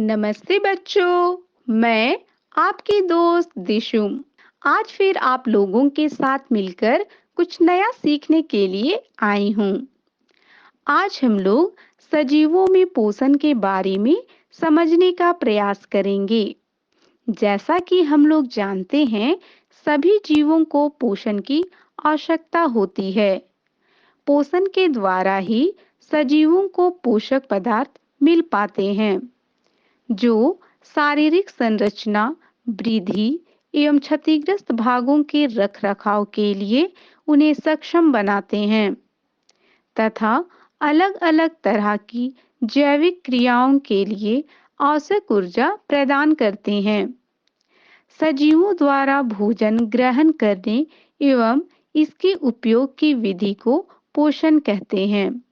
नमस्ते बच्चों, मैं आपकी दोस्त दिशु। आज फिर आप लोगों के साथ मिलकर कुछ नया सीखने के लिए आई हूँ। आज हम लोग सजीवों में पोषण के बारे में समझने का प्रयास करेंगे। जैसा कि हम लोग जानते हैं, सभी जीवों को पोषण की आवश्यकता होती है। पोषण के द्वारा ही सजीवों को पोषक पदार्थ मिल पाते हैं, जो शारीरिक संरचना, वृद्धि एवं क्षतिग्रस्त भागों के रखरखाव के लिए उन्हें सक्षम बनाते हैं तथा अलग-अलग तरह की जैविक क्रियाओं के लिए आवश्यक ऊर्जा प्रदान करते हैं। सजीवों द्वारा भोजन ग्रहण करने एवं इसके उपयोग की विधि को पोषण कहते हैं।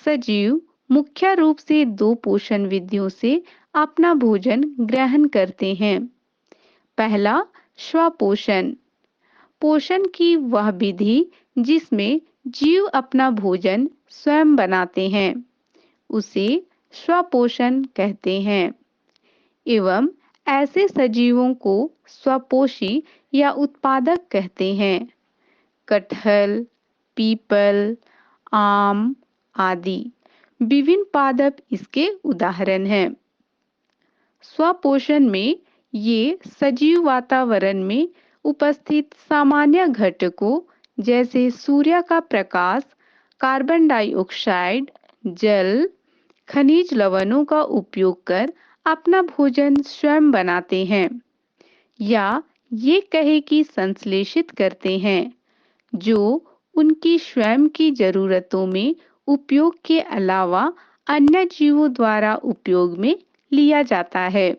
सजीव मुख्य रूप से दो पोषण विधियों से अपना भोजन ग्रहण करते हैं। पहला, स्वपोषण। पोषण की वह विधि जिसमें जीव अपना भोजन स्वयं बनाते हैं, उसे स्वपोषण कहते हैं। एवं ऐसे सजीवों को स्वपोषी या उत्पादक कहते हैं। कटहल, पीपल, आम आदि विभिन्न पादप इसके उदाहरण हैं। स्वपोषण में ये सजीव वातावरण में उपस्थित सामान्य घटकों जैसे सूर्य का प्रकाश, कार्बन डाइऑक्साइड, जल, खनिज लवणों का उपयोग कर अपना भोजन स्वयं बनाते हैं या ये कहे कि संश्लेषित करते हैं, जो उनकी स्वयं की जरूरतों में उपयोग के अलावा अन्य जीवों द्वारा उपयोग में लिया जाता है।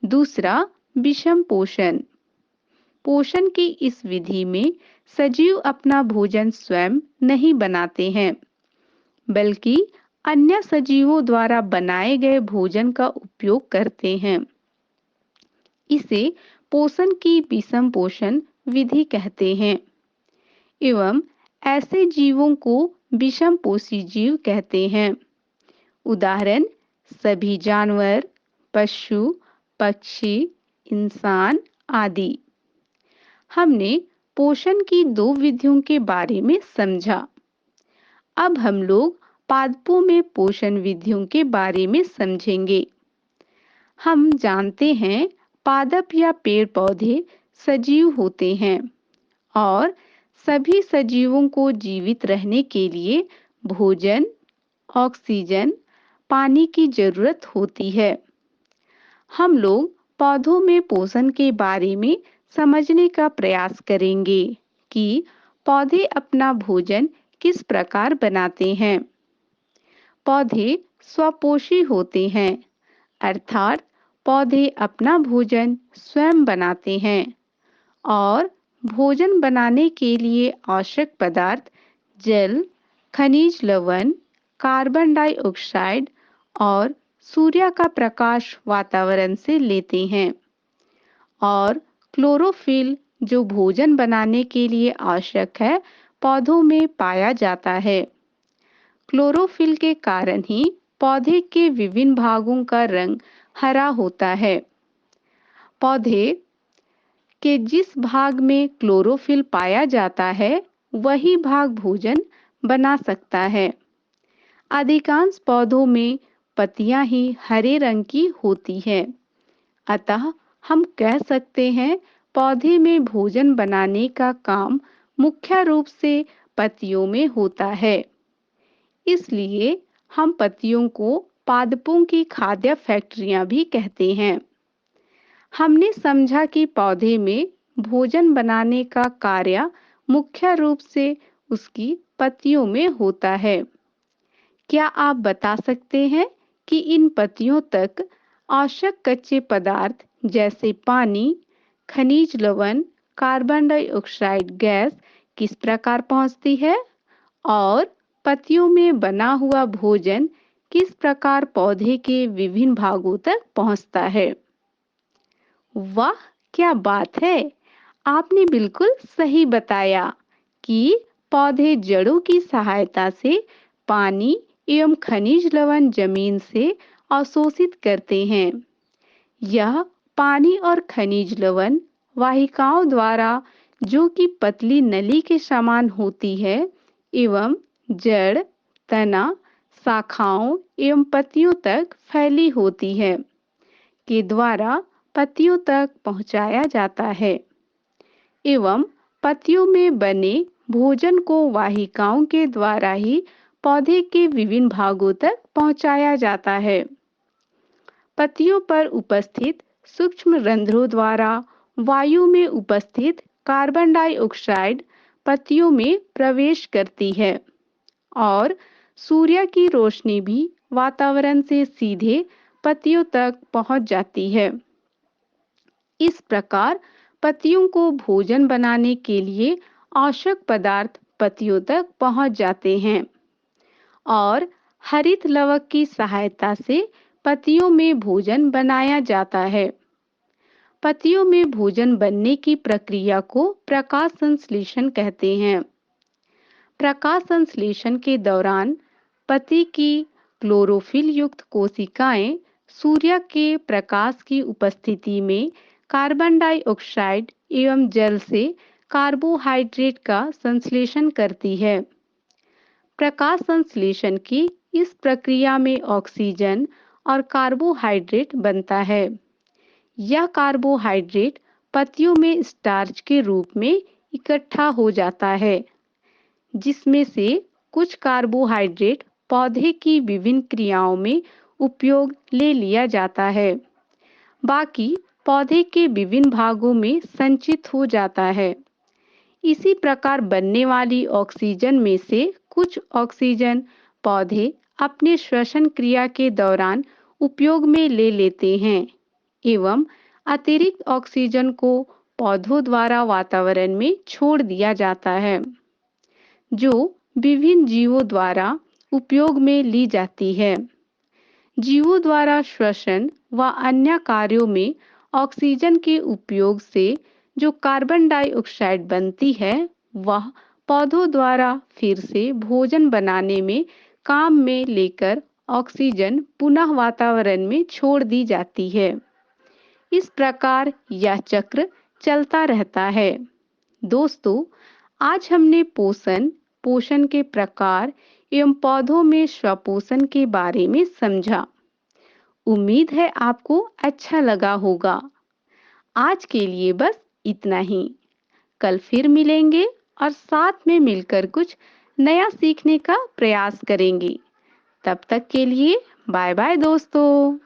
दूसरा, विषम पोषण। पोषण की इस विधि में सजीव अपना भोजन स्वयं नहीं बनाते हैं, बल्कि अन्य सजीवों द्वारा बनाए गए भोजन का उपयोग करते हैं। इसे पोषण की विषम पोषण विधि कहते हैं। एवं ऐसे जीवों को विषम पोषी जीव कहते हैं। उदाहरण, सभी जानवर, पशु, पक्षी, इंसान आदि। हमने पोषण की दो विधियों के बारे में समझा। अब हम लोग पादपों में पोषण विधियों के बारे में समझेंगे। हम जानते हैं, पादप या पेड़ पौधे सजीव होते हैं और सभी सजीवों को जीवित रहने के लिए भोजन, ऑक्सीजन, पानी की जरूरत होती है। हम लोग पौधों में पोषण के बारे में समझने का प्रयास करेंगे कि पौधे अपना भोजन किस प्रकार बनाते हैं। पौधे स्वपोषी होते हैं, अर्थात पौधे अपना भोजन स्वयं बनाते हैं और भोजन बनाने के लिए आवश्यक पदार्थ जल, खनिज लवण, कार्बन डाइऑक्साइड और सूर्य का प्रकाश वातावरण से लेते हैं। और क्लोरोफिल, जो भोजन बनाने के लिए आवश्यक है, पौधों में पाया जाता है। क्लोरोफिल के कारण ही पौधे के विभिन्न भागों का रंग हरा होता है। पौधे के जिस भाग में क्लोरोफिल पाया जाता है, वही भाग भोजन बना सकता है। अधिकांश पौधों में पत्तियां ही हरे रंग की होती हैं। अतः हम कह सकते हैं, पौधे में भोजन बनाने का काम मुख्य रूप से पत्तियों में होता है। इसलिए हम पत्तियों को पादपों की खाद्य फैक्ट्रियां भी कहते हैं। हमने समझा कि पौधे में भोजन बनाने का कार्य मुख्य रूप से उसकी पत्तियों में होता है। क्या आप बता सकते हैं कि इन पत्तियों तक आवश्यक कच्चे पदार्थ जैसे पानी, खनिज लवण, कार्बन डाइऑक्साइड गैस किस प्रकार पहुंचती है और पत्तियों में बना हुआ भोजन किस प्रकार पौधे के विभिन्न भागों तक पहुंचता है? वाह, क्या बात है! आपने बिल्कुल सही बताया कि पौधे जड़ों की सहायता से पानी एवं खनिज लवण जमीन से अवशोषित करते हैं। यह पानी और खनिज लवण वाहिकाओं द्वारा, जो कि पतली नली के समान होती है, एवं जड़, तना, शाखाओं एवं पत्तियों तक फैली होती है, के द्वारा पत्तियों तक पहुंचाया जाता है। एवं पत्तियों में बने भोजन को वाहिकाओं के द्वारा ही पौधे के विभिन्न भागों तक पहुंचाया जाता है। पत्तियों पर उपस्थित सूक्ष्म रंध्रों द्वारा वायु में उपस्थित कार्बन डाइऑक्साइड पत्तियों में प्रवेश करती है और सूर्य की रोशनी भी वातावरण से सीधे पत्तियों तक पहुंच जाती है। इस प्रकार पत्तियों को भोजन बनाने के लिए आवश्यक पदार्थ पत्तियों तक पहुंच जाते हैं और हरित लवक की सहायता से पत्तियों में भोजन बनाया जाता है। पत्तियों में भोजन बनने की प्रक्रिया को प्रकाश संश्लेषण कहते हैं। प्रकाश संश्लेषण के दौरान पत्ती की क्लोरोफिल युक्त कोशिकाएं सूर्य के प्रकाश की उपस्थिति में कार्बन डाइऑक्साइड एवं जल से कार्बोहाइड्रेट का संश्लेषण करती है। प्रकाश संश्लेषण की इस प्रक्रिया में ऑक्सीजन और कार्बोहाइड्रेट बनता है। यह कार्बोहाइड्रेट पत्तियों में स्टार्च के रूप में इकट्ठा हो जाता है, जिसमें से कुछ कार्बोहाइड्रेट पौधे की विभिन्न क्रियाओं में उपयोग ले लिया जाता है, बाकी पौधे के विभिन्न भागों में संचित हो जाता है। इसी प्रकार बनने वाली ऑक्सीजन में से कुछ ऑक्सीजन पौधे अपने श्वसन क्रिया के दौरान उपयोग में ले लेते हैं एवं अतिरिक्त ऑक्सीजन को पौधों द्वारा वातावरण में छोड़ दिया जाता है, जो विभिन्न जीवों द्वारा उपयोग में ली जाती है। जीवों द्वारा श्वसन व अन्य कार्यों में ऑक्सीजन के उपयोग से जो कार्बन डाइऑक्साइड बनती है, वह पौधों द्वारा फिर से भोजन बनाने में काम में लेकर ऑक्सीजन पुनः वातावरण में छोड़ दी जाती है। इस प्रकार यह चक्र चलता रहता है। दोस्तों, आज हमने पोषण के प्रकार एवं पौधों में स्वपोषण के बारे में समझा। उम्मीद है आपको अच्छा लगा होगा। आज के लिए बस इतना ही। कल फिर मिलेंगे और साथ में मिलकर कुछ नया सीखने का प्रयास करेंगे। तब तक के लिए बाय बाय दोस्तों।